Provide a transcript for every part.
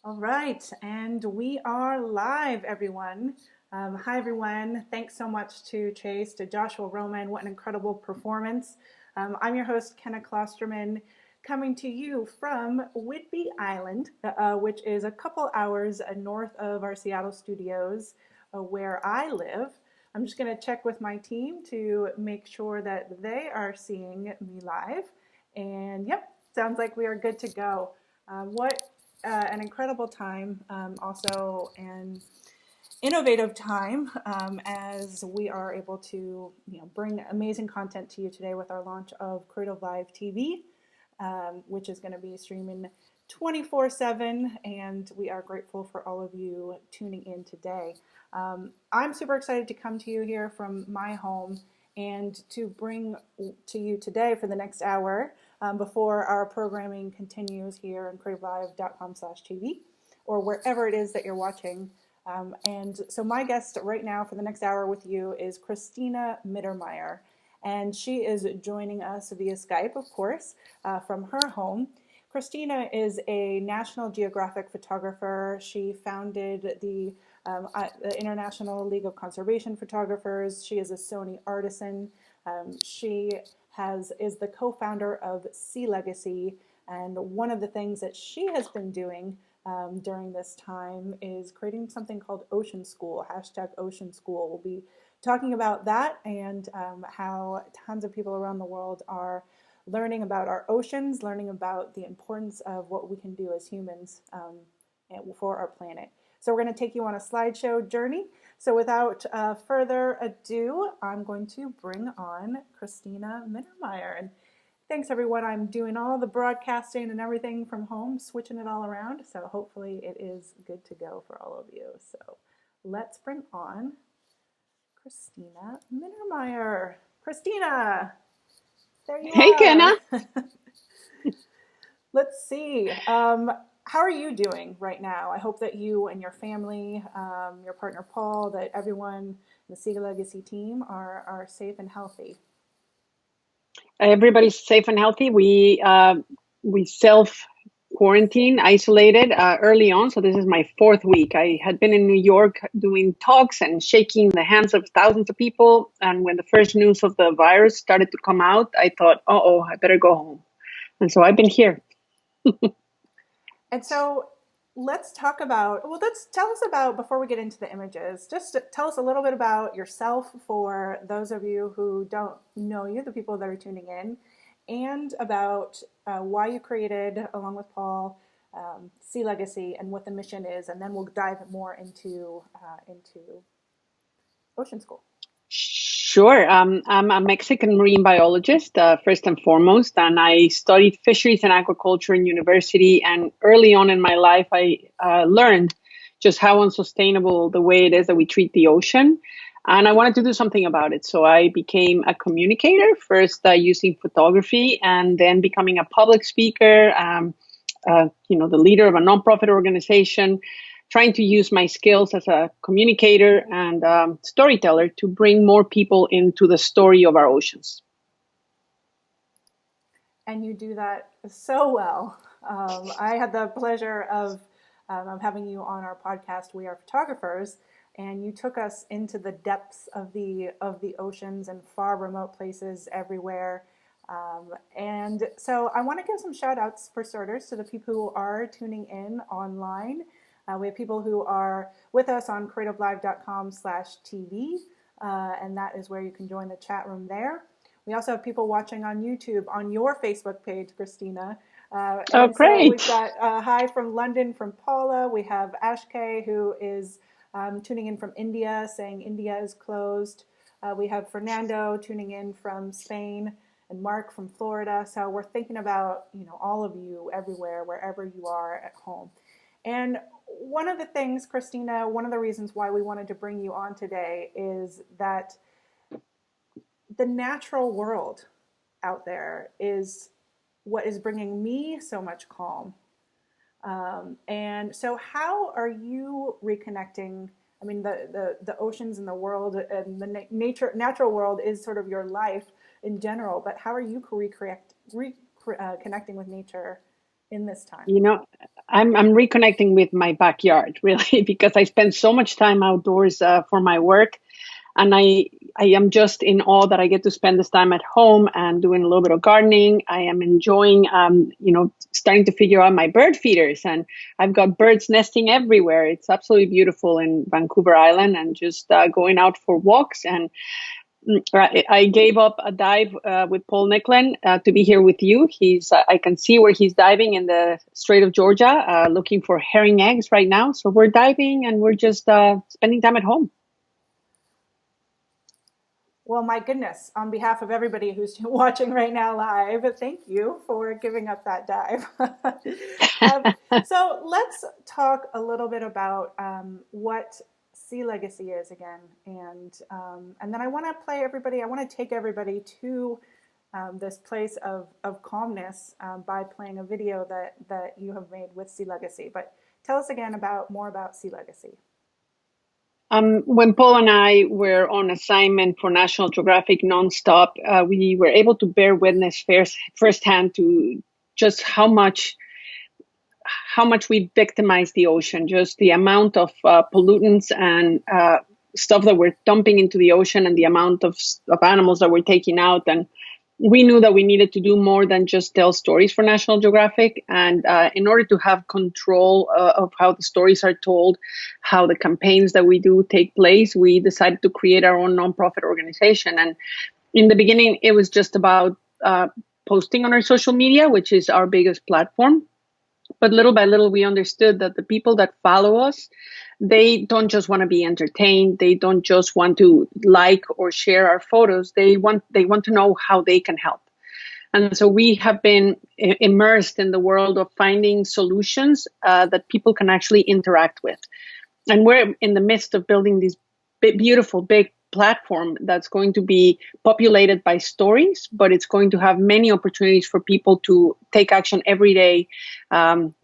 All right, and we are live, everyone. Hi, everyone. Thanks so much to Chase, to Joshua Roman. What an incredible performance. I'm your host, Kenna Klosterman, coming to you from Whidbey Island, which is a couple hours north of our Seattle studios, where I live. I'm just going to check with my team to make sure that they are seeing me live. And yep, sounds like we are good to go. What an incredible time, also an innovative time as we are able to bring amazing content to you today with our launch of Creative Live TV, which is going to be streaming 24/7, and we are grateful for all of you tuning in today. I'm super excited to come to you here from my home and to bring to you today for the next hour before our programming continues here on creativelive.com/TV or wherever it is that you're watching. And so my guest right now for the next hour with you is Cristina Mittermeier. And she is joining us via Skype, of course, from her home. Cristina is a National Geographic photographer. She founded the International League of Conservation Photographers. She is a Sony artisan. She is the co-founder of SeaLegacy, and one of the things that she has been doing during this time is creating something called Ocean School, #Ocean School. We'll be talking about that and how tons of people around the world are learning about our oceans, learning about the importance of what we can do as humans for our planet. So we're going to take you on a slideshow journey. So without further ado, I'm going to bring on Cristina Mittermeier. And thanks, everyone. I'm doing all the broadcasting and everything from home, switching it all around. So hopefully it is good to go for all of you. So let's bring on Cristina Mittermeier. Cristina, there you Hey, Kenna. are. Let's see. How are you doing right now? I hope that you and your family, your partner Paul, that everyone, the SeaLegacy team are safe and healthy. Everybody's safe and healthy. We self quarantine, isolated early on. So this is my fourth week. I had been in New York doing talks and shaking the hands of thousands of people. And when the first news of the virus started to come out, I thought, oh, I better go home. And so I've been here. And so let's talk about, well, let's tell us about, before we get into the images, just tell us a little bit about yourself for those of you who don't know you, the people that are tuning in, and about why you created, along with Paul, SeaLegacy and what the mission is, and then we'll dive more into Ocean School. Sure. I'm a Mexican marine biologist, first and foremost, and I studied fisheries and aquaculture in university. And early on in my life, I learned just how unsustainable the way it is that we treat the ocean. And I wanted to do something about it. So I became a communicator, first using photography and then becoming a public speaker, the leader of a nonprofit organization, trying to use my skills as a communicator and storyteller to bring more people into the story of our oceans. And you do that so well. I had the pleasure of having you on our podcast, We Are Photographers, and you took us into the depths of the oceans and far remote places everywhere. And so I want to give some shout outs for starters to the people who are tuning in online. We have people who are with us on creativelive.com/TV, and that is where you can join the chat room there. We also have people watching on YouTube on your Facebook page, Christina. Oh, And so we've great. got hi from London from Paula. We have Ashkay, who is tuning in from India, saying India is closed. We have Fernando tuning in from Spain and Mark from Florida. So we're thinking about all of you everywhere, wherever you are at home. And one of the things, Christina, one of the reasons why we wanted to bring you on today is that the natural world out there is what is bringing me so much calm. And so how are you reconnecting? I mean, the oceans and the world and the natural world is sort of your life in general, but how are you connecting with nature in this time? I'm reconnecting with my backyard, really, because I spend so much time outdoors for my work. And I am just in awe that I get to spend this time at home and doing a little bit of gardening. I am enjoying, starting to figure out my bird feeders, and I've got birds nesting everywhere. It's absolutely beautiful in Vancouver Island, and just going out for walks. And I gave up a dive with Paul Nicklen to be here with you. I can see where he's diving in the Strait of Georgia, looking for herring eggs right now. So we're diving and we're just spending time at home. Well, my goodness, on behalf of everybody who's watching right now live, thank you for giving up that dive. So let's talk a little bit about what SeaLegacy is again. And then I want to take everybody to this place of calmness by playing a video that you have made with SeaLegacy. But tell us again more about SeaLegacy. When Paul and I were on assignment for National Geographic nonstop, we were able to bear witness firsthand to just how much we victimize the ocean, just the amount of pollutants and stuff that we're dumping into the ocean, and the amount of animals that we're taking out. And we knew that we needed to do more than just tell stories for National Geographic. And in order to have control of how the stories are told, how the campaigns that we do take place, we decided to create our own nonprofit organization. And in the beginning, it was just about posting on our social media, which is our biggest platform. But little by little, we understood that the people that follow us, they don't just want to be entertained. They don't just want to like or share our photos. They want to know how they can help. And so we have been immersed in the world of finding solutions that people can actually interact with. And we're in the midst of building this beautiful, big platform that's going to be populated by stories, but it's going to have many opportunities for people to take action every day,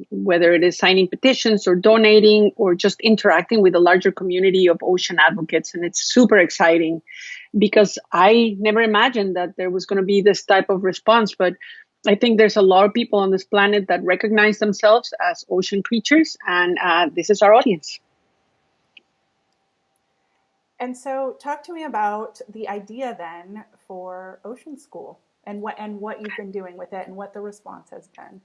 whether it is signing petitions or donating or just interacting with a larger community of ocean advocates. And it's super exciting because I never imagined that there was going to be this type of response. But I think there's a lot of people on this planet that recognize themselves as ocean creatures, and this is our audience. And so talk to me about the idea then for Ocean School and what you've been doing with it and what the response has been.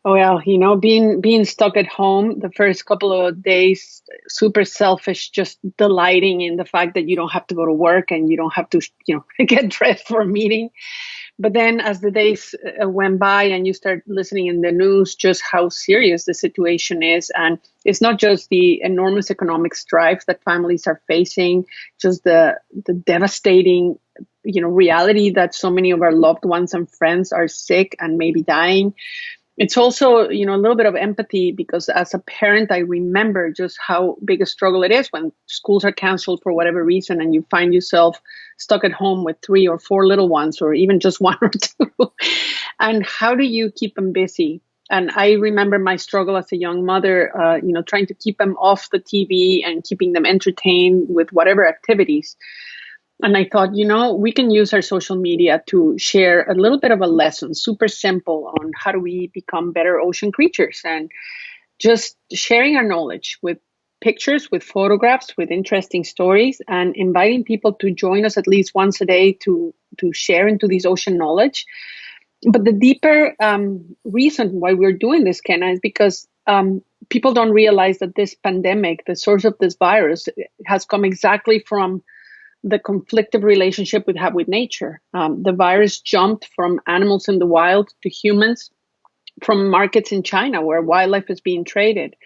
Well, being stuck at home the first couple of days, super selfish, just delighting in the fact that you don't have to go to work and you don't have to, get dressed for a meeting. But then as the days went by and you start listening in the news, just how serious the situation is. And it's not just the enormous economic strife that families are facing, just the devastating, reality that so many of our loved ones and friends are sick and maybe dying. It's also, a little bit of empathy, because as a parent, I remember just how big a struggle it is when schools are canceled for whatever reason and you find yourself stuck at home with 3 or 4 little ones, or even just 1 or 2. And how do you keep them busy? And I remember my struggle as a young mother, trying to keep them off the TV and keeping them entertained with whatever activities. And I thought, we can use our social media to share a little bit of a lesson, super simple, on how do we become better ocean creatures, and just sharing our knowledge with pictures, with photographs, with interesting stories, and inviting people to join us at least once a day to share into this ocean knowledge. But the deeper reason why we're doing this, Kenna, is because people don't realize that this pandemic, the source of this virus, has come exactly from the conflictive relationship we have with nature. The virus jumped from animals in the wild to humans, from markets in China where wildlife is being traded.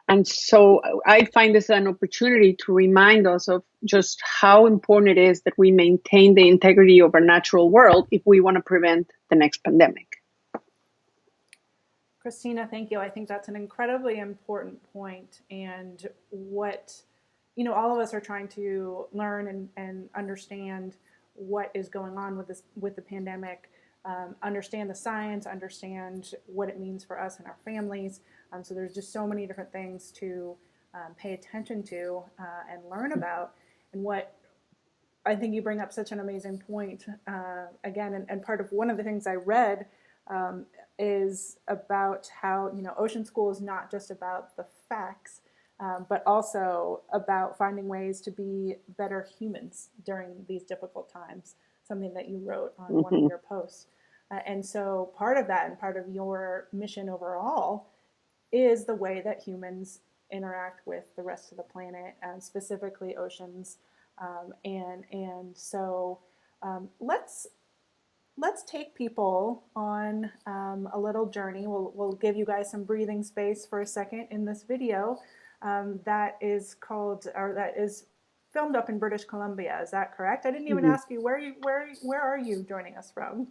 And so I find this an opportunity to remind us of just how important it is that we maintain the integrity of our natural world if we want to prevent the next pandemic. Christina, thank you. I think that's an incredibly important point, and what all of us are trying to learn and understand what is going on with the pandemic, understand the science, understand what it means for us and our families. So there's just so many different things to pay attention to and learn about. And what I think you bring up such an amazing point again, and part of one of the things I read is about how, Ocean School is not just about the facts, but also about finding ways to be better humans during these difficult times, something that you wrote on one of your posts. And so part of that and part of your mission overall is the way that humans interact with the rest of the planet, specifically oceans. So let's take people on a little journey. We'll give you guys some breathing space for a second in this video that is filmed up in British Columbia. Is that correct? I didn't even ask you where are you joining us from?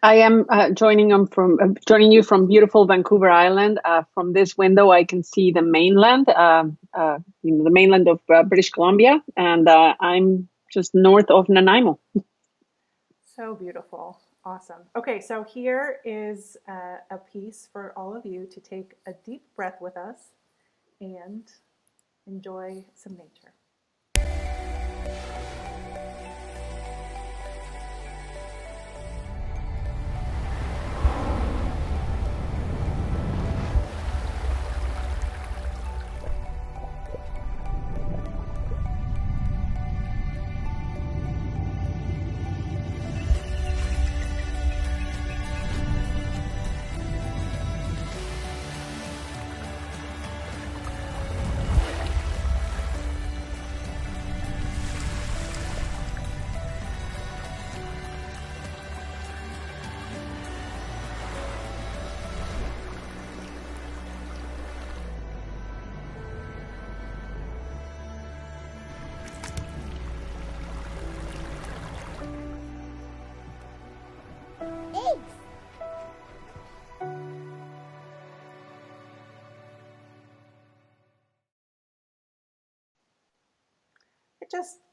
I am joining you from beautiful Vancouver Island. From this window, I can see the mainland, the mainland of British Columbia, and I'm just north of Nanaimo. So beautiful. Awesome. Okay, so here is a piece for all of you to take a deep breath with us and enjoy some nature.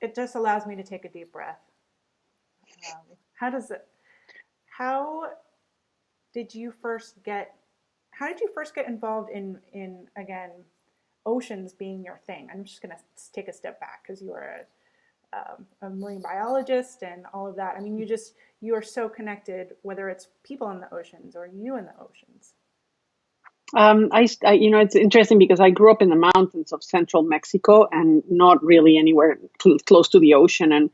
It just allows me to take a deep breath. How did you first get involved in again, oceans being your thing? I'm just going to take a step back because you are a marine biologist and all of that. I mean, you are so connected, whether it's people in the oceans or you in the oceans. It's interesting because I grew up in the mountains of central Mexico and not really anywhere close to the ocean. And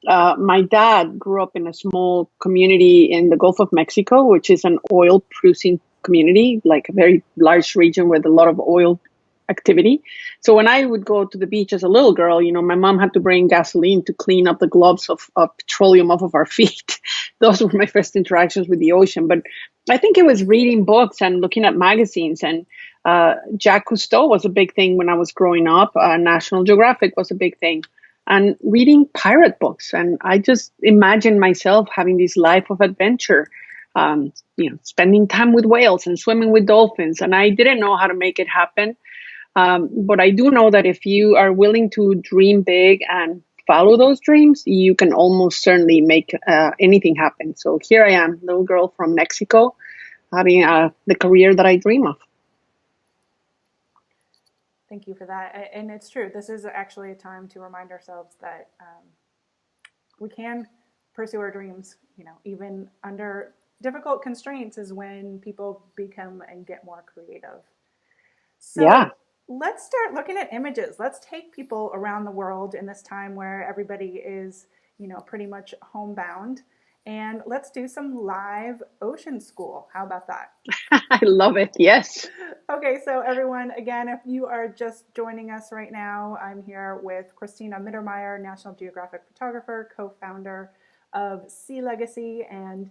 my dad grew up in a small community in the Gulf of Mexico, which is an oil producing community, like a very large region with a lot of oil activity. So when I would go to the beach as a little girl, my mom had to bring gasoline to clean up the globs of petroleum off of our feet. Those were my first interactions with the ocean. But I think it was reading books and looking at magazines. And Jacques Cousteau was a big thing when I was growing up. National Geographic was a big thing. And reading pirate books. And I just imagined myself having this life of adventure, spending time with whales and swimming with dolphins. And I didn't know how to make it happen. But I do know that if you are willing to dream big and follow those dreams, you can almost certainly make anything happen. So here I am, little girl from Mexico, having the career that I dream of. Thank you for that. And it's true. This is actually a time to remind ourselves that we can pursue our dreams, even under difficult constraints is when people become and get more creative. So yeah. Let's start looking at images. Let's take people around the world in this time where everybody is, pretty much homebound. And let's do some live ocean school. How about that? I love it. Yes. Okay, so everyone, again, if you are just joining us right now, I'm here with Cristina Mittermeier, National Geographic photographer, co-founder of SeaLegacy, and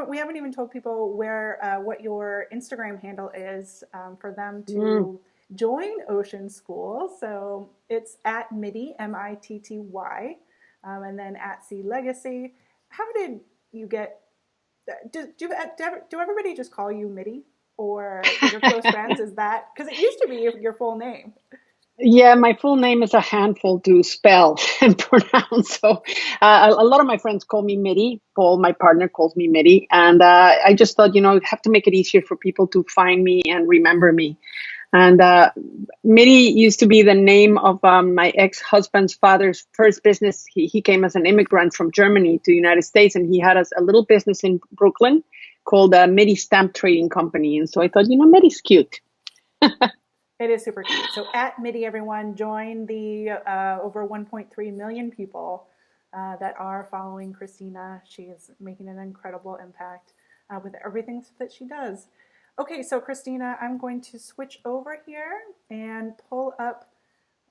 we haven't even told people what your Instagram handle is for them to join Ocean School. So it's at Mitty, M-I-T-T-Y, and then at SeaLegacy. How did you get? Do everybody just call you Mitty, or your close friends? Is that because it used to be your full name? Yeah, my full name is a handful to spell and pronounce. So a lot of my friends call me Mitty. Paul, my partner, calls me Mitty. And I just thought, I have to make it easier for people to find me and remember me. And Mitty used to be the name of my ex-husband's father's first business. He came as an immigrant from Germany to the United States, and he had a little business in Brooklyn called Medi Stamp Trading Company. And so I thought, Medi's cute. It is super cute. So at MIDI, everyone, join the over 1.3 million people that are following Christina. She is making an incredible impact with everything that she does. Okay, so Christina, I'm going to switch over here and pull up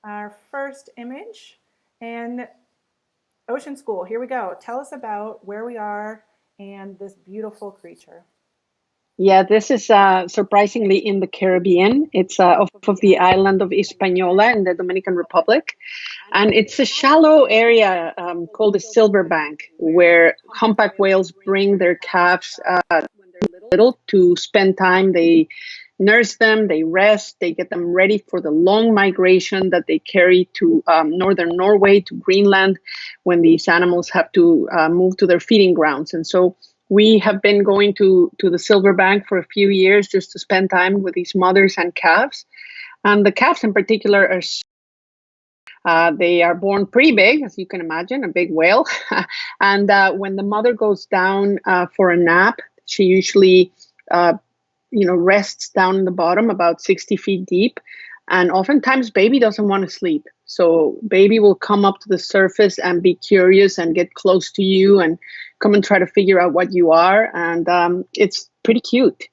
our first image. And Ocean School, here we go. Tell us about where we are and this beautiful creature. Yeah, this is surprisingly in the Caribbean. It's off of the island of Hispaniola in the Dominican Republic. And it's a shallow area called the Silverbank, where humpback whales bring their calves when they're little to spend time. They nurse them, they rest, they get them ready for the long migration that they carry to northern Norway, to Greenland, when these animals have to move to their feeding grounds. And so we have been going to the Silverbank for a few years just to spend time with these mothers and calves. And the calves in particular are they are born pretty big, as you can imagine, a big whale. And when the mother goes down for a nap, she usually rests down in the bottom about 60 feet deep. And oftentimes baby doesn't want to sleep. So baby will come up to the surface and be curious and get close to you and come and try to figure out what you are. And it's pretty cute.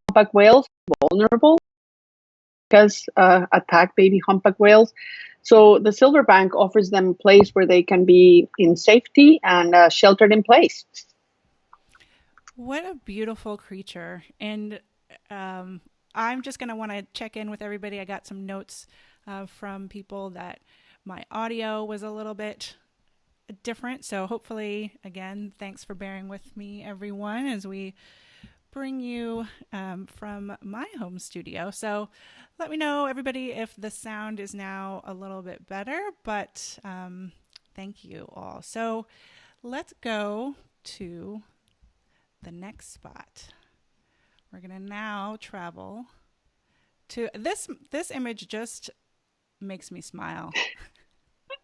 Humpback whales are vulnerable because attack baby humpback whales. So the Silverbank offers them a place where they can be in safety and sheltered in place. What a beautiful creature. And I'm just going to want to check in with everybody. I got some notes from people that my audio was a little bit different. So hopefully, again, thanks for bearing with me, everyone, as we bring you from my home studio. So let me know, everybody, if the sound is now a little bit better. But thank you all. So let's go to the next spot. We're going to now travel to this image. Just makes me smile.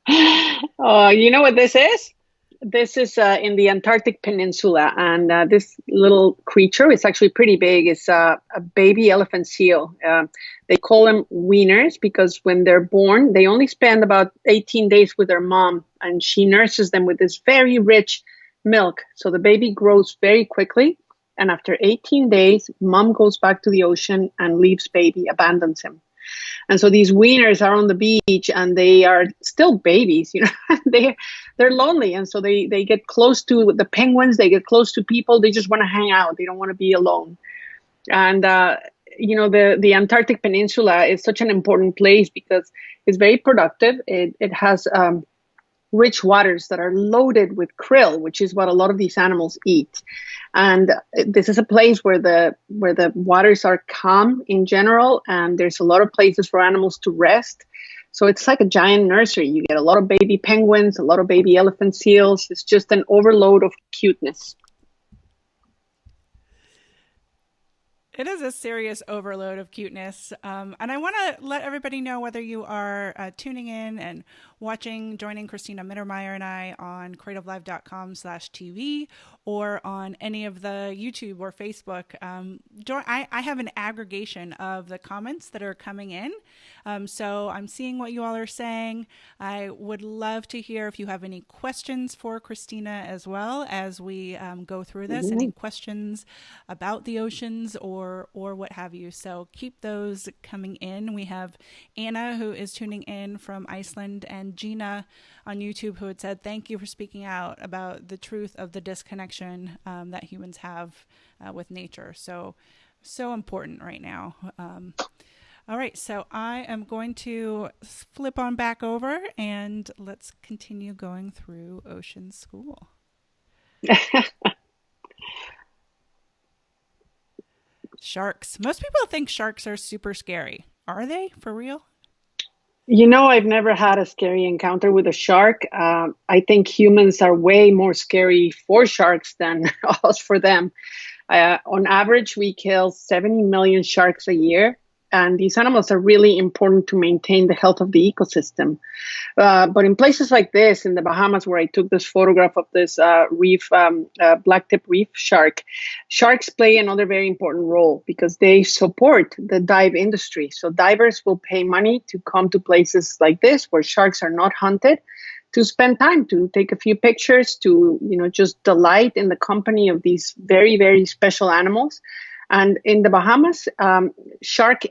You know what this is? This is in the Antarctic Peninsula, and this little creature is actually pretty big. It's a baby elephant seal. They call them weaners because when they're born, they only spend about 18 days with their mom, and she nurses them with this very rich milk. So the baby grows very quickly, and after 18 days, mom goes back to the ocean and leaves baby, abandons him. And so these weaners are on the beach and they are still babies, they're lonely. And so they get close to the penguins, they get close to people, they just want to hang out. They don't want to be alone. And, the Antarctic Peninsula is such an important place because it's very productive. It has rich waters that are loaded with krill, which is what a lot of these animals eat. And this is a place where the waters are calm in general, and there's a lot of places for animals to rest. So it's like a giant nursery. You get a lot of baby penguins, a lot of baby elephant seals. It's just an overload of cuteness. It is a serious overload of cuteness. And I want to let everybody know, whether you are tuning in and joining Cristina Mittermeier and I on creativelive.com/TV or on any of the YouTube or Facebook. I have an aggregation of the comments that are coming in. So I'm seeing what you all are saying. I would love to hear if you have any questions for Christina as well as we go through this. Mm-hmm. Any questions about the oceans or what have you. So keep those coming in. We have Anna, who is tuning in from Iceland, and Gina on YouTube, who had said, thank you for speaking out about the truth of the disconnection that humans have with nature. So important right now. All right, so I am going to flip on back over and let's continue going through Ocean School. Sharks. Most people think sharks are super scary. Are they, for real? I've never had a scary encounter with a shark. I think humans are way more scary for sharks than us for them. On average, we kill 70 million sharks a year. And these animals are really important to maintain the health of the ecosystem. But in places like this, in the Bahamas, where I took this photograph of this blacktip reef shark, sharks play another very important role because they support the dive industry. So divers will pay money to come to places like this where sharks are not hunted, to spend time, to take a few pictures, to just delight in the company of these very, very special animals. And in the Bahamas, shark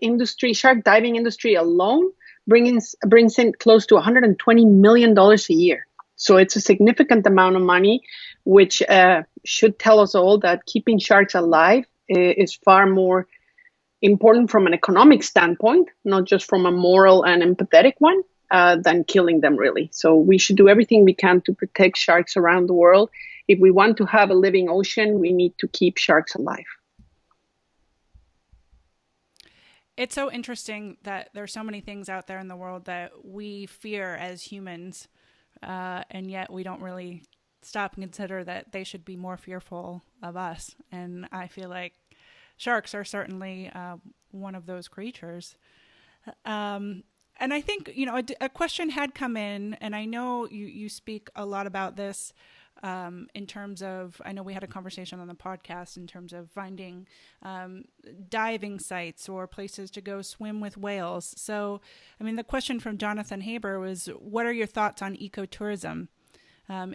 diving industry alone brings in close to $120 million a year. So it's a significant amount of money, which should tell us all that keeping sharks alive is far more important from an economic standpoint, not just from a moral and empathetic one, than killing them, really. So we should do everything we can to protect sharks around the world. If we want to have a living ocean, we need to keep sharks alive. It's so interesting that there's so many things out there in the world that we fear as humans, and yet we don't really stop and consider that they should be more fearful of us. And I feel like sharks are certainly one of those creatures. And I think, a question had come in, and I know you speak a lot about this in terms of, I know we had a conversation on the podcast in terms of finding diving sites or places to go swim with whales. So, the question from Jonathan Haber was, what are your thoughts on ecotourism?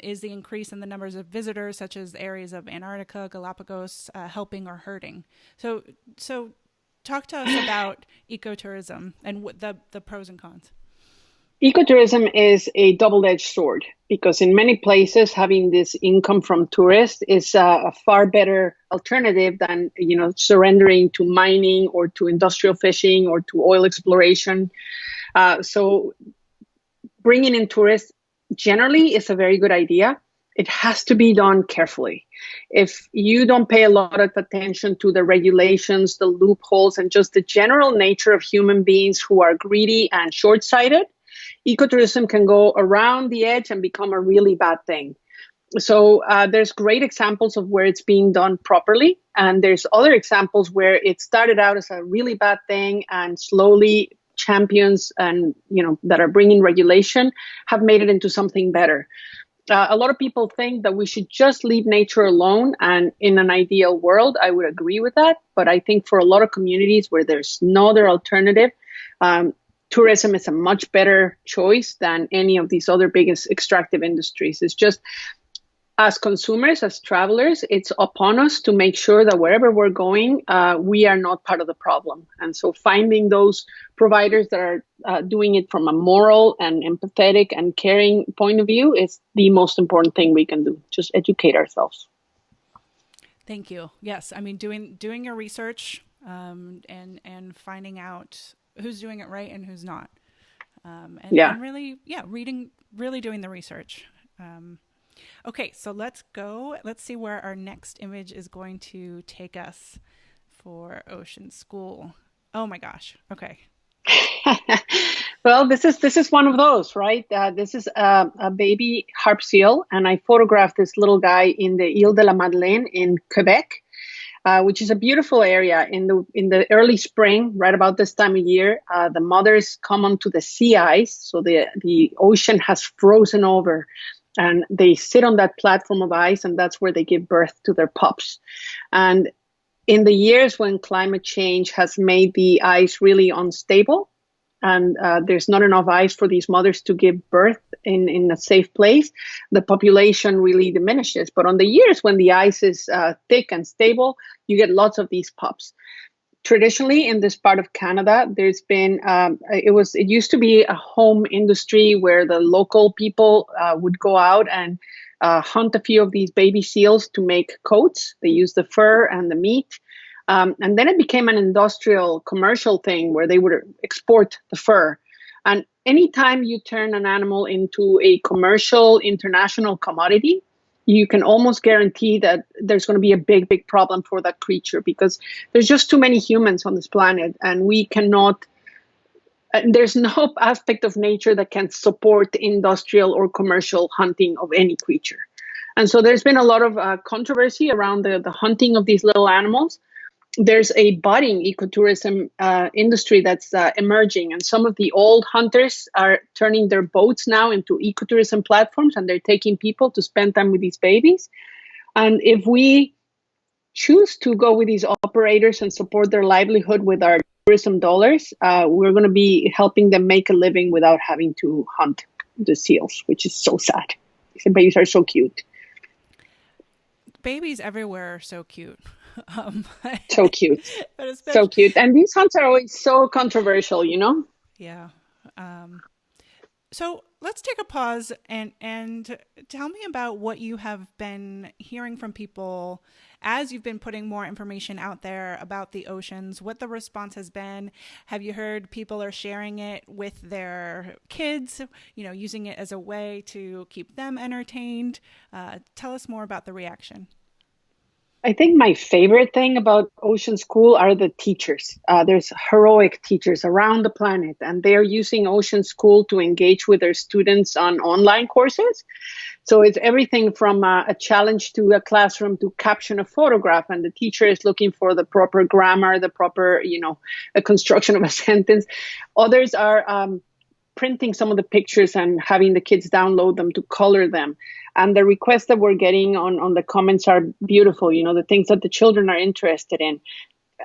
Is the increase in the numbers of visitors, such as the areas of Antarctica, Galapagos, helping or hurting? So talk to us about ecotourism and what the pros and cons. Ecotourism is a double-edged sword because in many places, having this income from tourists is a far better alternative than, surrendering to mining or to industrial fishing or to oil exploration. So bringing in tourists generally is a very good idea. It has to be done carefully. If you don't pay a lot of attention to the regulations, the loopholes, and just the general nature of human beings who are greedy and short-sighted, ecotourism can go around the edge and become a really bad thing. So there's great examples of where it's being done properly. And there's other examples where it started out as a really bad thing and slowly champions and, that are bringing regulation have made it into something better. A lot of people think that we should just leave nature alone. And in an ideal world, I would agree with that. But I think for a lot of communities where there's no other alternative, tourism is a much better choice than any of these other biggest extractive industries. It's just, as consumers, as travelers, it's upon us to make sure that wherever we're going, we are not part of the problem. And so finding those providers that are doing it from a moral and empathetic and caring point of view is the most important thing we can do. Just educate ourselves. Thank you. Yes. Doing your research and finding out who's doing it right and who's not. And really, really doing the research. Okay, so let's go. Let's see where our next image is going to take us for Ocean School. Oh my gosh. Okay. Well, this is one of those, right? This is a baby harp seal, and I photographed this little guy in the Ile de la Madeleine in Quebec, which is a beautiful area. In the early spring, right about this time of year, the mothers come onto the sea ice, so the ocean has frozen over. And they sit on that platform of ice, and that's where they give birth to their pups. And in the years when climate change has made the ice really unstable, and there's not enough ice for these mothers to give birth in a safe place, the population really diminishes. But on the years when the ice is thick and stable, you get lots of these pups. Traditionally, in this part of Canada, there's been, it used to be a home industry where the local people would go out and hunt a few of these baby seals to make coats. They use the fur and the meat. And then it became an industrial commercial thing where they would export the fur. And anytime you turn an animal into a commercial international commodity, you can almost guarantee that there's going to be a big, big problem for that creature because there's just too many humans on this planet, and we cannot, there's no aspect of nature that can support industrial or commercial hunting of any creature. And so there's been a lot of controversy around the hunting of these little animals. there's a budding ecotourism industry that's emerging, and some of the old hunters are turning their boats now into ecotourism platforms, and they're taking people to spend time with these babies. And if we choose to go with these operators and support their livelihood with our tourism dollars, we're going to be helping them make a living without having to hunt the seals, which is so sad. The babies are so cute. Babies everywhere are so cute. So cute. So cute. And these hunts are always so controversial, you know? Yeah. So let's take a pause and tell me about what you have been hearing from people as you've been putting more information out there about the oceans, what the response has been. Have you heard people are sharing it with their kids, using it as a way to keep them entertained? Tell us more about the reaction. I think my favorite thing about Ocean School are the teachers. There's heroic teachers around the planet, and they're using Ocean School to engage with their students on online courses. So it's everything from a challenge to a classroom to caption a photograph, and the teacher is looking for the proper grammar, the proper, a construction of a sentence. Others are printing some of the pictures and having the kids download them to color them. And the requests that we're getting on the comments are beautiful, the things that the children are interested in.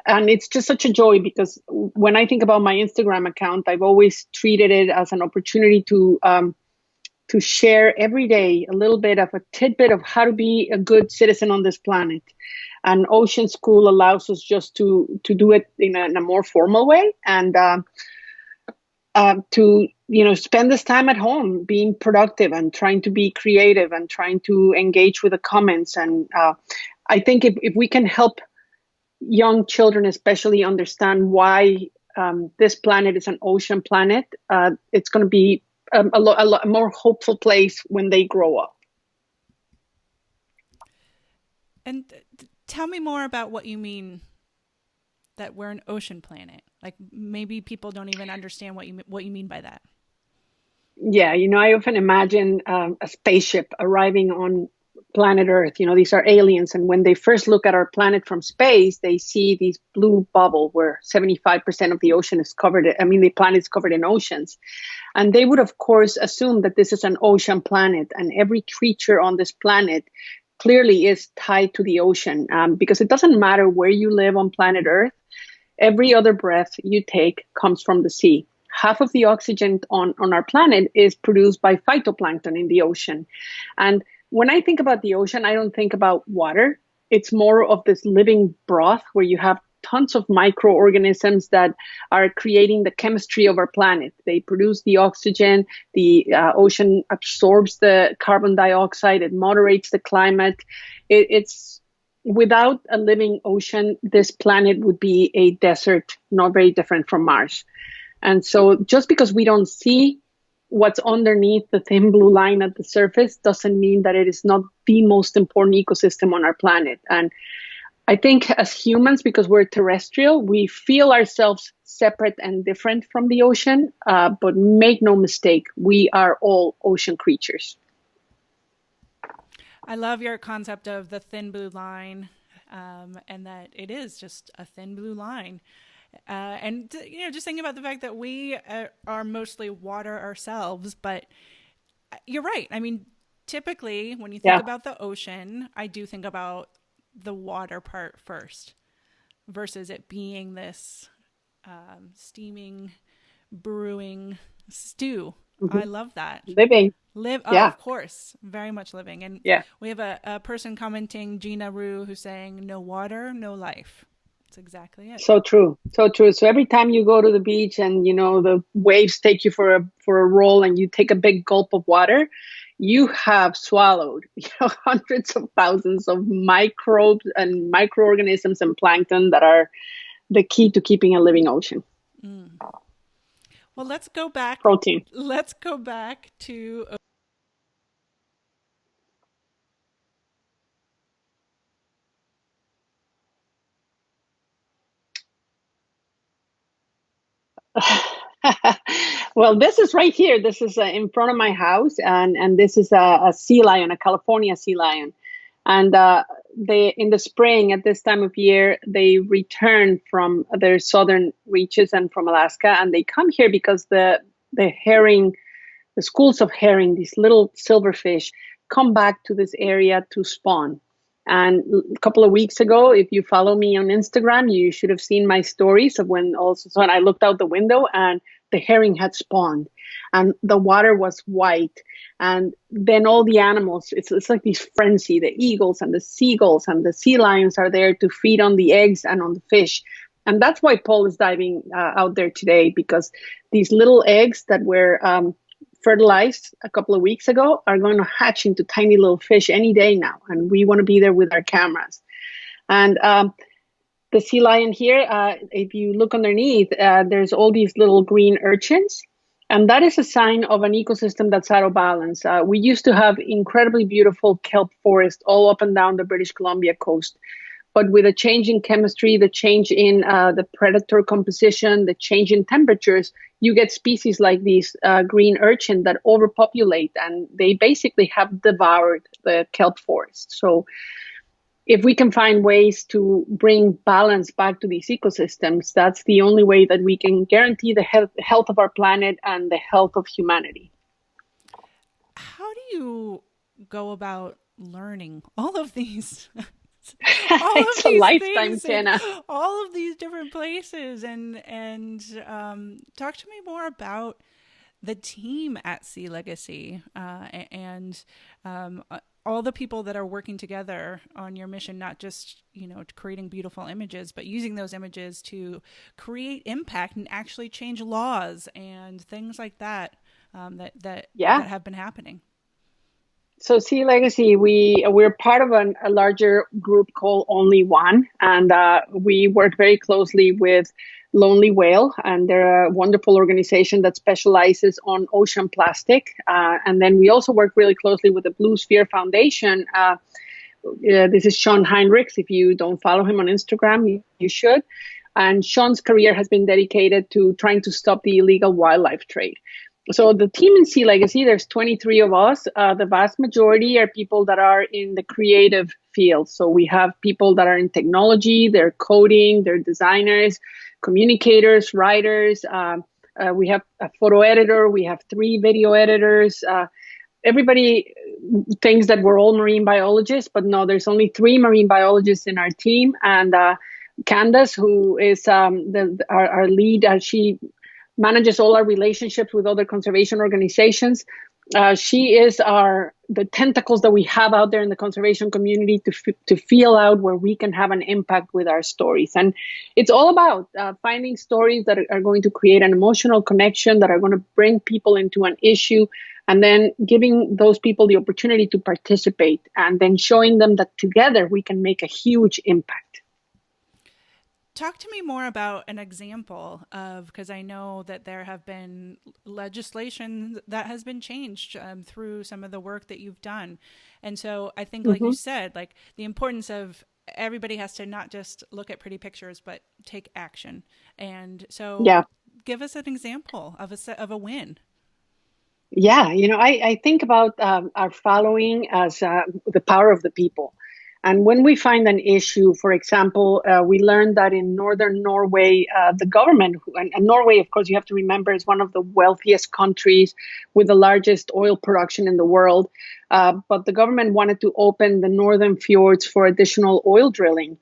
And it's just such a joy, because when I think about my Instagram account, I've always treated it as an opportunity to share every day a little bit of a tidbit of how to be a good citizen on this planet. And Ocean School allows us just to do it in a more formal way, and to spend this time at home being productive and trying to be creative and trying to engage with the comments. And I think if we can help young children especially understand why this planet is an ocean planet, it's going to be a lot more hopeful place when they grow up. And tell me more about what you mean that we're an ocean planet. Like, maybe people don't even understand what you mean by that. Yeah, I often imagine a spaceship arriving on planet Earth. These are aliens, and when they first look at our planet from space, they see this blue bubble where 75% of the ocean is covered. The planet is covered in oceans. And they would, of course, assume that this is an ocean planet, and every creature on this planet clearly is tied to the ocean, because it doesn't matter where you live on planet Earth. Every other breath you take comes from the sea. Half of the oxygen on our planet is produced by phytoplankton in the ocean. And when I think about the ocean, I don't think about water. It's more of this living broth where you have tons of microorganisms that are creating the chemistry of our planet. They produce the oxygen, the ocean absorbs the carbon dioxide, it moderates the climate. It's without a living ocean, this planet would be a desert, not very different from Mars. And so just because we don't see what's underneath the thin blue line at the surface doesn't mean that it is not the most important ecosystem on our planet. And I think as humans, because we're terrestrial, we feel ourselves separate and different from the ocean. But make no mistake, we are all ocean creatures. I love your concept of the thin blue line, and that it is just a thin blue line. And just thinking about the fact that we are mostly water ourselves, but you're right. Typically when you think about the ocean, I do think about the water part first, versus it being this steaming, brewing stew. Mm-hmm. I love that. Of course, very much living. And we have a person commenting, Gina Rue, who's saying, no water, no life. That's exactly it. So true. So true. So every time you go to the beach and, the waves take you for a roll and you take a big gulp of water, you have swallowed, hundreds of thousands of microbes and microorganisms and plankton that are the key to keeping a living ocean. Mm. Well, let's go back. Protein. Let's go back to. Well, this is right here. This is in front of my house, and this is a sea lion, a California sea lion. And in the spring at this time of year, they return from their southern reaches and from Alaska, and they come here because the herring, the schools of herring, these little silverfish, come back to this area to spawn. And a couple of weeks ago, if you follow me on Instagram, you should have seen my stories of when I looked out the window and the herring had spawned and the water was white. And then all the animals, it's like this frenzy. The eagles and the seagulls and the sea lions are there to feed on the eggs and on the fish. And that's why Paul is diving out there today, because these little eggs that were fertilized a couple of weeks ago are going to hatch into tiny little fish any day now. And we want to be there with our cameras. And the sea lion here, if you look underneath, there's all these little green urchins. And that is a sign of an ecosystem that's out of balance. We used to have incredibly beautiful kelp forest all up and down the British Columbia coast. But with a change in chemistry, the change in the predator composition, the change in temperatures, you get species like these green urchin that overpopulate, and they basically have devoured the kelp forest. So if we can find ways to bring balance back to these ecosystems, that's the only way that we can guarantee the health of our planet and the health of humanity. How do you go about learning all of these? It's a lifetime, Jenna. All of these different places, and talk to me more about the team at SeaLegacy and all the people that are working together on your mission, not just creating beautiful images, but using those images to create impact and actually change laws and things like that that have been happening. So SeaLegacy, we're part of a larger group called Only One, and we work very closely with Lonely Whale, and they're a wonderful organization that specializes on ocean plastic. And then we also work really closely with the Blue Sphere Foundation. This is Sean Heinrichs. If you don't follow him on Instagram, you should. And Sean's career has been dedicated to trying to stop the illegal wildlife trade. So the team in SeaLegacy, there's 23 of us. The vast majority are people that are in the creative field. So we have people that are in technology, they're coding, they're designers, communicators, writers. We have a photo editor. We have 3 video editors. Everybody thinks that we're all marine biologists, but no, there's only 3 marine biologists in our team. And Candace, who is our lead, she manages all our relationships with other conservation organizations. She is the tentacles that we have out there in the conservation community to feel out where we can have an impact with our stories. And it's all about finding stories that are going to create an emotional connection, that are going to bring people into an issue, and then giving those people the opportunity to participate, and then showing them that together we can make a huge impact. Talk to me more about an example of, because I know that there have been legislation that has been changed through some of the work that you've done. And so I think, like you said, like the importance of everybody has to not just look at pretty pictures, but take action. And so give us an example of a win. Yeah, I think about our following as the power of the people. And when we find an issue, for example, we learned that in northern Norway, the government, and Norway, of course, you have to remember, is one of the wealthiest countries with the largest oil production in the world. But the government wanted to open the northern fjords for additional oil drilling.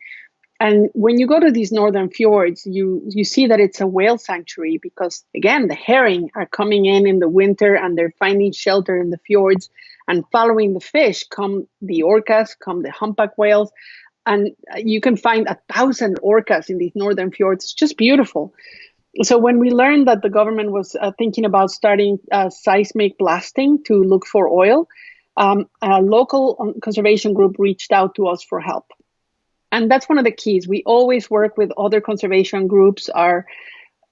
And when you go to these northern fjords, you see that it's a whale sanctuary because, again, the herring are coming in the winter and they're finding shelter in the fjords. And following the fish come the orcas, come the humpback whales. And you can find 1,000 orcas in these northern fjords. It's just beautiful. So when we learned that the government was thinking about starting seismic blasting to look for oil, a local conservation group reached out to us for help. And that's one of the keys. We always work with other conservation groups. Our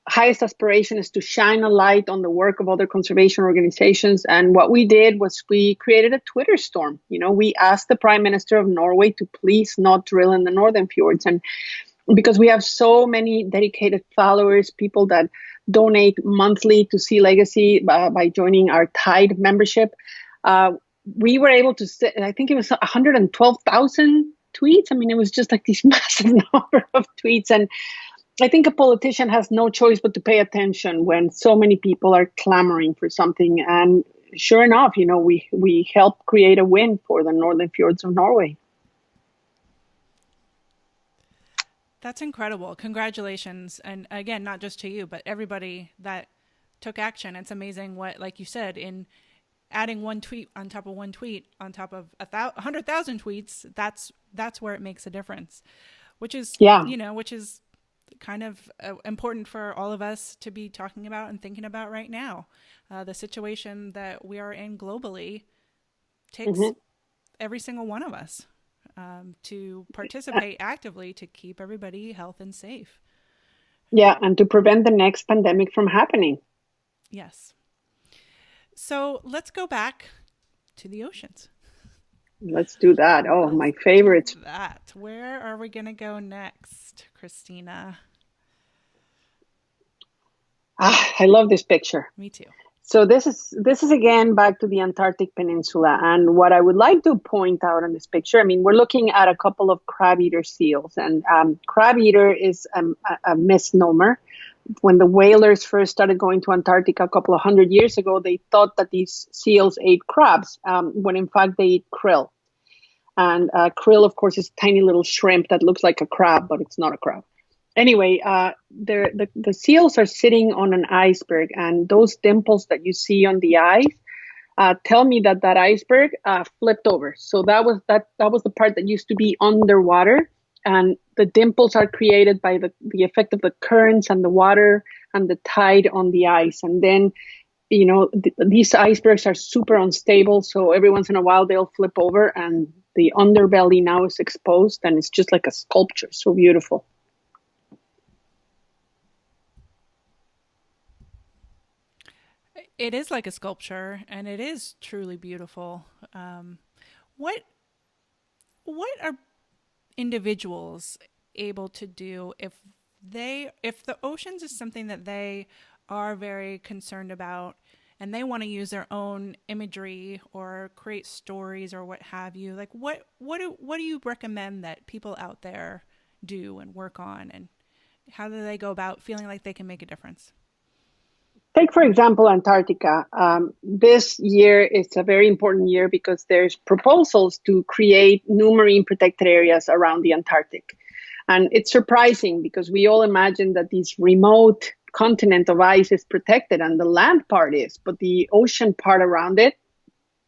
highest aspiration is to shine a light on the work of other conservation organizations. And what we did was we created a Twitter storm. We asked the Prime Minister of Norway to please not drill in the northern fjords. And because we have so many dedicated followers, people that donate monthly to SeaLegacy by joining our Tide membership, we were able to, I think it was 112,000 tweets. I mean, it was just like this massive number of tweets. And I think a politician has no choice but to pay attention when so many people are clamoring for something. And sure enough, we helped create a win for the Northern Fjords of Norway. That's incredible. Congratulations. And again, not just to you, but everybody that took action. It's amazing what, like you said, in adding one tweet on top of one tweet on top of 100,000 tweets, that's where it makes a difference, which is kind of important for all of us to be talking about and thinking about right now. The situation that we are in globally takes every single one of us to participate actively to keep everybody healthy and safe. Yeah, and to prevent the next pandemic from happening. Yes. So let's go back to the oceans. Let's do that. Oh, my favorites. Where are we going to go next, Christina? I love this picture. Me too. So this is again back to the Antarctic Peninsula. And what I would like to point out on this picture, I mean, we're looking at a couple of crab-eater seals. And crab-eater is a misnomer. When the whalers first started going to Antarctica a couple of 100 years ago, they thought that these seals ate crabs, when in fact they eat krill. And krill, of course, is a tiny little shrimp that looks like a crab, but it's not a crab. Anyway, the seals are sitting on an iceberg, and those dimples that you see on the ice tell me that iceberg flipped over. So that was the part that used to be underwater, and the dimples are created by the effect of the currents and the water and the tide on the ice. And then, these icebergs are super unstable, so every once in a while they'll flip over, and the underbelly now is exposed, and it's just like a sculpture. So beautiful. It is like a sculpture, and it is truly beautiful. What are individuals able to do if the oceans is something that they are very concerned about, and they want to use their own imagery or create stories or what have you? Like, what do you recommend that people out there do and work on, and how do they go about feeling like they can make a difference? Take, for example, Antarctica. This year is a very important year because there's proposals to create new marine protected areas around the Antarctic. And it's surprising because we all imagine that this remote continent of ice is protected and the land part is, but the ocean part around it,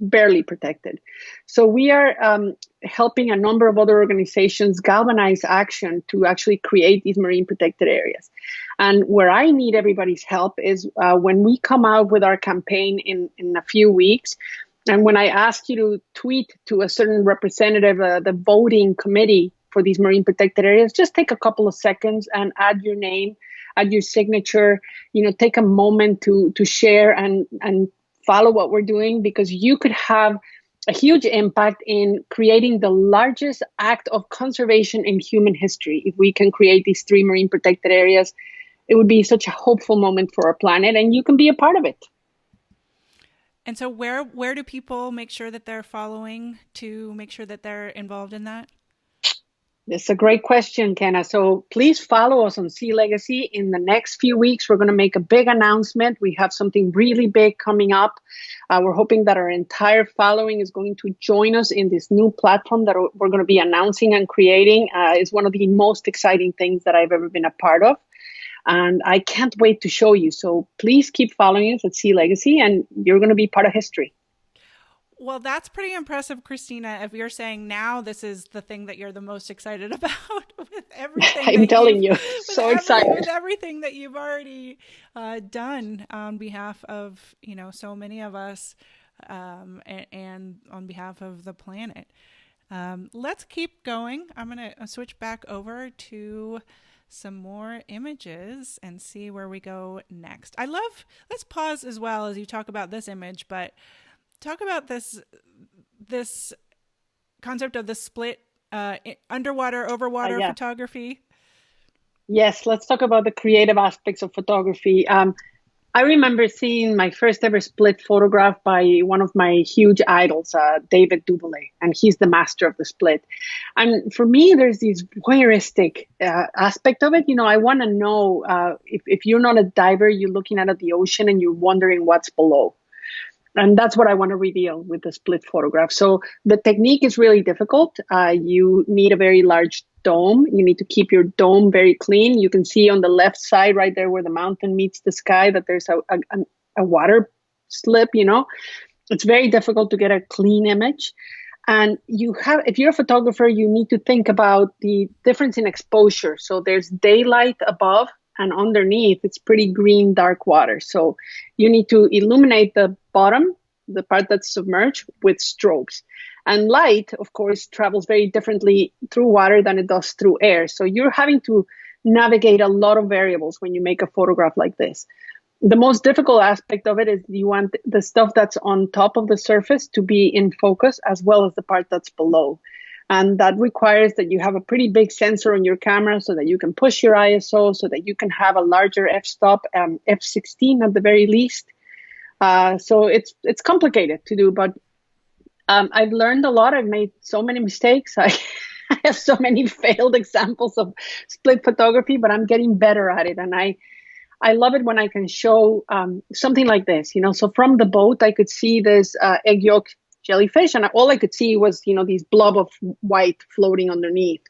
barely protected. So we are helping a number of other organizations galvanize action to actually create these marine protected areas. And where I need everybody's help is when we come out with our campaign in a few weeks, and when I ask you to tweet to a certain representative, the voting committee for these marine protected areas, just take a couple of seconds and add your name, add your signature, take a moment to share and follow what we're doing, because you could have a huge impact in creating the largest act of conservation in human history. If we can create these 3 marine protected areas, it would be such a hopeful moment for our planet, and you can be a part of it. And so where do people make sure that they're following to make sure that they're involved in that? It's a great question, Kenna. So please follow us on SeaLegacy. In the next few weeks, we're going to make a big announcement. We have something really big coming up. We're hoping that our entire following is going to join us in this new platform that we're going to be announcing and creating. It's one of the most exciting things that I've ever been a part of. And I can't wait to show you. So please keep following us at SeaLegacy, and you're going to be part of history. Well, that's pretty impressive, Christina. If you're saying now this is the thing that you're the most excited about with everything. I'm telling you, so excited. With everything that you've already done on behalf of, so many of us and on behalf of the planet. Let's keep going. I'm going to switch back over to some more images and see where we go next. Let's pause as well as you talk about this image, but talk about this concept of the split underwater, overwater photography. Yes, let's talk about the creative aspects of photography. I remember seeing my first ever split photograph by one of my huge idols, David Duvalier, and he's the master of the split. And for me, there's this voyeuristic aspect of it. You know, I want to know if you're not a diver, you're looking out at the ocean and you're wondering what's below. And that's what I want to reveal with the split photograph. So the technique is really difficult. You need a very large dome. You need to keep your dome very clean. You can see on the left side right there where the mountain meets the sky that there's a water slip, you know. It's very difficult to get a clean image. And if you're a photographer, you need to think about the difference in exposure. So there's daylight above, and underneath it's pretty green, dark water. So you need to illuminate the bottom, the part that's submerged, with strobes. And light, of course, travels very differently through water than it does through air. So you're having to navigate a lot of variables when you make a photograph like this. The most difficult aspect of it is you want the stuff that's on top of the surface to be in focus, as well as the part that's below. And that requires that you have a pretty big sensor on your camera so that you can push your ISO, so that you can have a larger f-stop, f16 at the very least. So it's complicated to do, but I've learned a lot. I've made so many mistakes. I have so many failed examples of split photography, but I'm getting better at it. And I love it when I can show something like this, you know. So from the boat, I could see this egg yolk jellyfish, and all I could see was, you know, these blob of white floating underneath.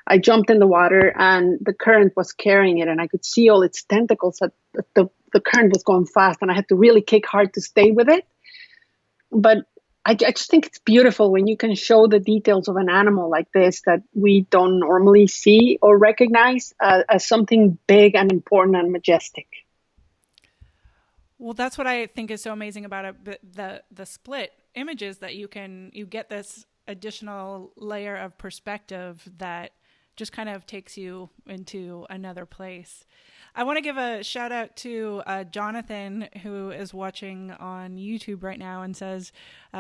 I jumped in the water and the current was carrying it, and I could see all its tentacles. The current was going fast, and I had to really kick hard to stay with it. But I just think it's beautiful when you can show the details of an animal like this that we don't normally see or recognize as something big and important and majestic. Well, that's what I think is so amazing about it. The split images that you get this additional layer of perspective that just kind of takes you into another place. I want to give a shout out to Jonathan, who is watching on YouTube right now, and says,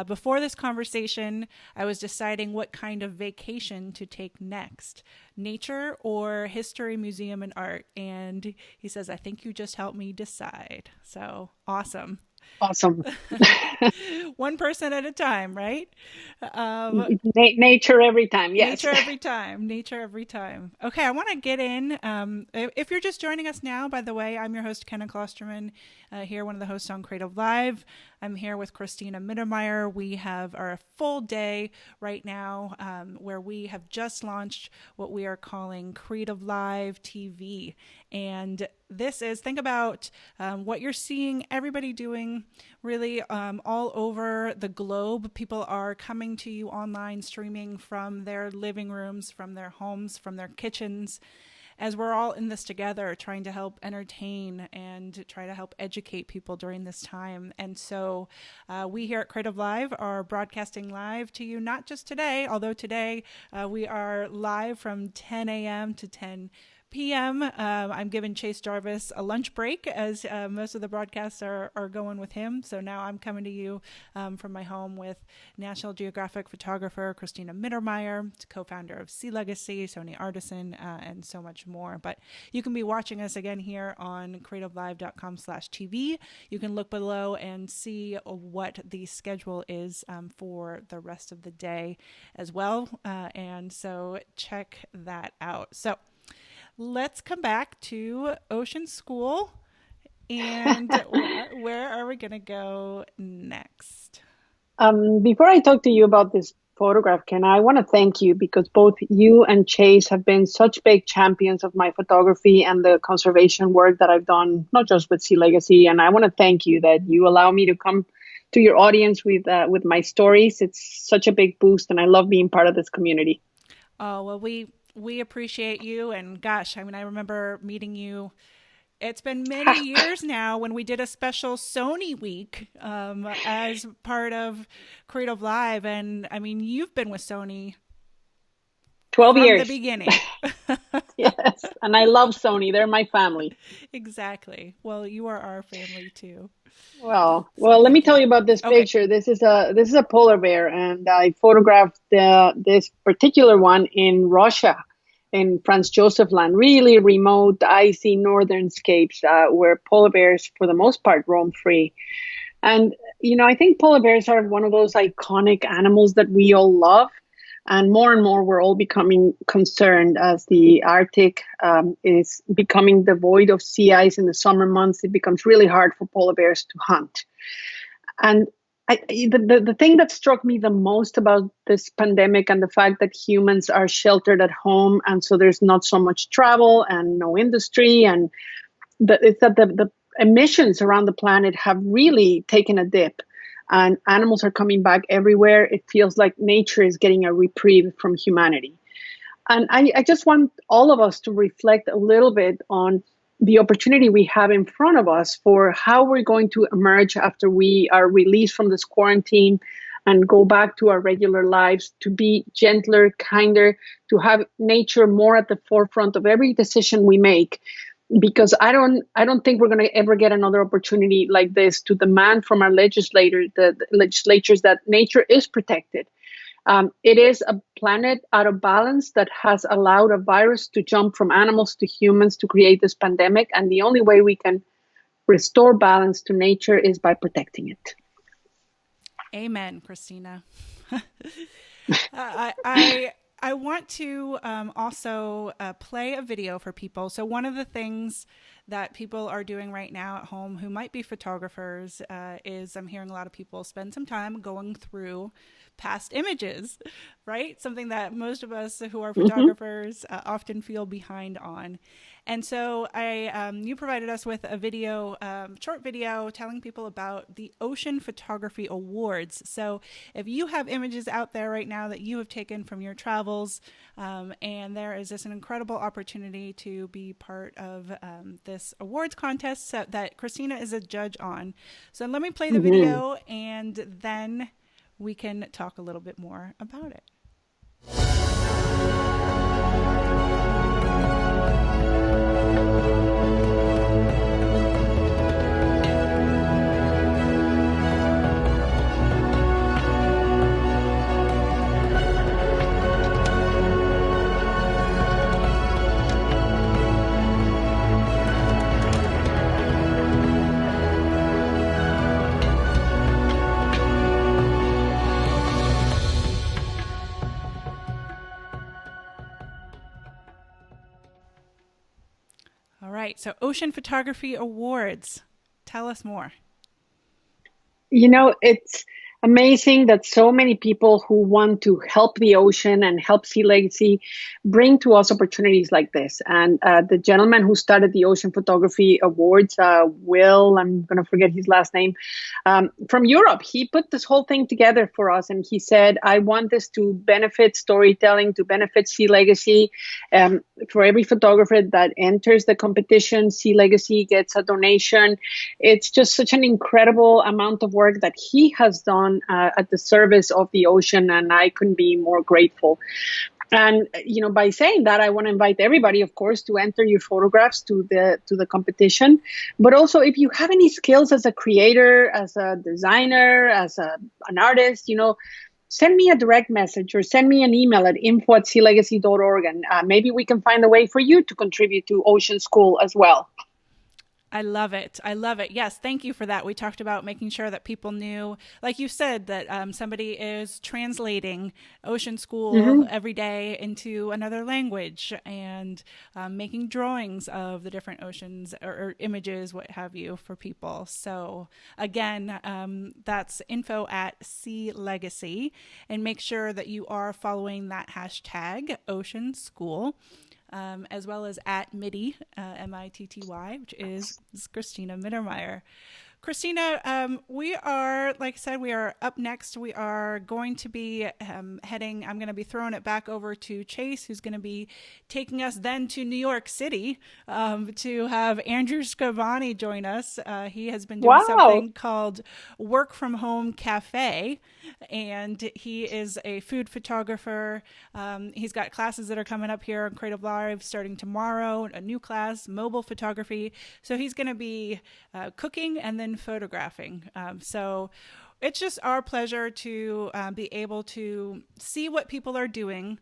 before this conversation, I was deciding what kind of vacation to take next, nature or history, museum, and art. And he says, I think you just helped me decide. So awesome. Awesome. One person at a time, right? Nature every time. Yes. Nature every time. Nature every time. Okay, I want to get in. If you're just joining us now, by the way, I'm your host, Kenna Klosterman, here, one of the hosts on Creative Live. I'm here with Cristina Mittermeier. We have our full day right now where we have just launched what we are calling Creative Live TV. And this is, think about what you're seeing everybody doing really all over the globe. People are coming to you online, streaming from their living rooms, from their homes, from their kitchens, as we're all in this together, trying to help entertain and try to help educate people during this time. And so we here at Creative Live are broadcasting live to you, not just today, although today we are live from 10 a.m. to 10 p.m. I'm giving Chase Jarvis a lunch break as most of the broadcasts are going with him. So now I'm coming to you from my home with National Geographic photographer Cristina Mittermeier, co-founder of SeaLegacy, Sony Artisan, and so much more. But you can be watching us again here on creativelive.com/TV. You can look below and see what the schedule is for the rest of the day as well. And so check that out. So let's come back to Ocean School, and where are we going to go next? Before I talk to you about this photograph, Ken, I want to thank you because both you and Chase have been such big champions of my photography and the conservation work that I've done, not just with SeaLegacy. And I want to thank you that you allow me to come to your audience with my stories. It's such a big boost, and I love being part of this community. Oh, well, we appreciate you. And gosh, I mean, I remember meeting you. It's been many years now when we did a special Sony week as part of Creative Live. And I mean, you've been with Sony 12 from years. the beginning. Yes. And I love Sony. They're my family. Exactly. Well, you are our family too. Well, let me tell you about this picture. This is a polar bear, and I photographed this particular one in Russia. in Franz Josef Land, really remote, icy northern scapes where polar bears, for the most part, roam free. And, I think polar bears are one of those iconic animals that we all love. And more, we're all becoming concerned as the Arctic is becoming devoid of sea ice in the summer months. It becomes really hard for polar bears to hunt. And the thing that struck me the most about this pandemic and the fact that humans are sheltered at home, and so there's not so much travel and no industry, and it's that the emissions around the planet have really taken a dip, and animals are coming back everywhere. It feels like nature is getting a reprieve from humanity. And I just want all of us to reflect a little bit on the opportunity we have in front of us for how we're going to emerge after we are released from this quarantine and go back to our regular lives, to be gentler, kinder, to have nature more at the forefront of every decision we make. Because I don't think we're going to ever get another opportunity like this to demand from our legislators, the legislatures, that nature is protected. It is a planet out of balance that has allowed a virus to jump from animals to humans to create this pandemic. And the only way we can restore balance to nature is by protecting it. Amen, Christina. I want to also play a video for people. So one of the things that people are doing right now at home who might be photographers is I'm hearing a lot of people spend some time going through past images, right? Something that most of us who are photographers often feel behind on. And so you provided us with a video, short video telling people about the Ocean Photography Awards. So if you have images out there right now that you have taken from your travels, and there is just an incredible opportunity to be part of this awards contest that Christina is a judge on. So let me play the video, and then we can talk a little bit more about it. All right, so Ocean Photography Awards. Tell us more. It's amazing that so many people who want to help the ocean and help SeaLegacy bring to us opportunities like this. And the gentleman who started the Ocean Photography Awards, Will, I'm going to forget his last name, from Europe, he put this whole thing together for us. And he said, I want this to benefit storytelling, to benefit SeaLegacy. For every photographer that enters the competition, SeaLegacy gets a donation. It's just such an incredible amount of work that he has done at the service of the ocean, and I couldn't be more grateful. And by saying that, I want to invite everybody, of course, to enter your photographs to the competition. But also, if you have any skills as a creator, as a designer, as an artist, send me a direct message or send me an email at info@sealegacy.org, and maybe we can find a way for you to contribute to Ocean School as well. I love it. I love it. Yes, thank you for that. We talked about making sure that people knew, like you said, that somebody is translating Ocean School every day into another language, and making drawings of the different oceans or images, what have you, for people. So again, that's info@SeaLegacy, and make sure that you are following that hashtag Ocean School. As well as @Mitty, MITTY, which is Cristina Mittermeier. Christina, we are, like I said, we are up next. We are going to be heading, I'm going to be throwing it back over to Chase, who's going to be taking us then to New York City to have Andrew Scrivani join us. He has been doing something called Work From Home Cafe, and he is a food photographer. He's got classes that are coming up here on Creative Live starting tomorrow, a new class, mobile photography. So he's going to be cooking and then photographing. So it's just our pleasure to be able to see what people are doing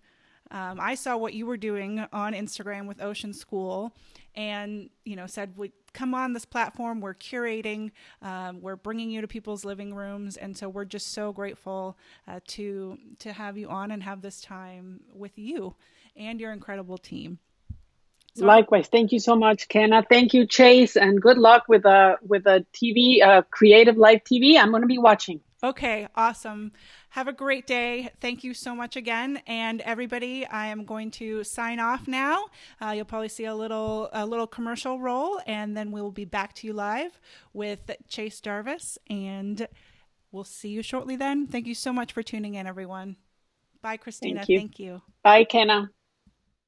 I saw what you were doing on Instagram with Ocean School, and said, come on this platform. We're curating, we're bringing you to people's living rooms, and so we're just so grateful to have you on and have this time with you and your incredible team. So likewise, thank you so much, Kenna. Thank you, Chase, and good luck with a TV, creative live TV. I'm going to be watching. Okay, awesome. Have a great day. Thank you so much again. And everybody, I am going to sign off now. You'll probably see a little commercial roll, and then we'll be back to you live with Chase Jarvis, and we'll see you shortly then. Thank you so much for tuning in, everyone. Bye, Christina. Thank you. Bye, Kenna.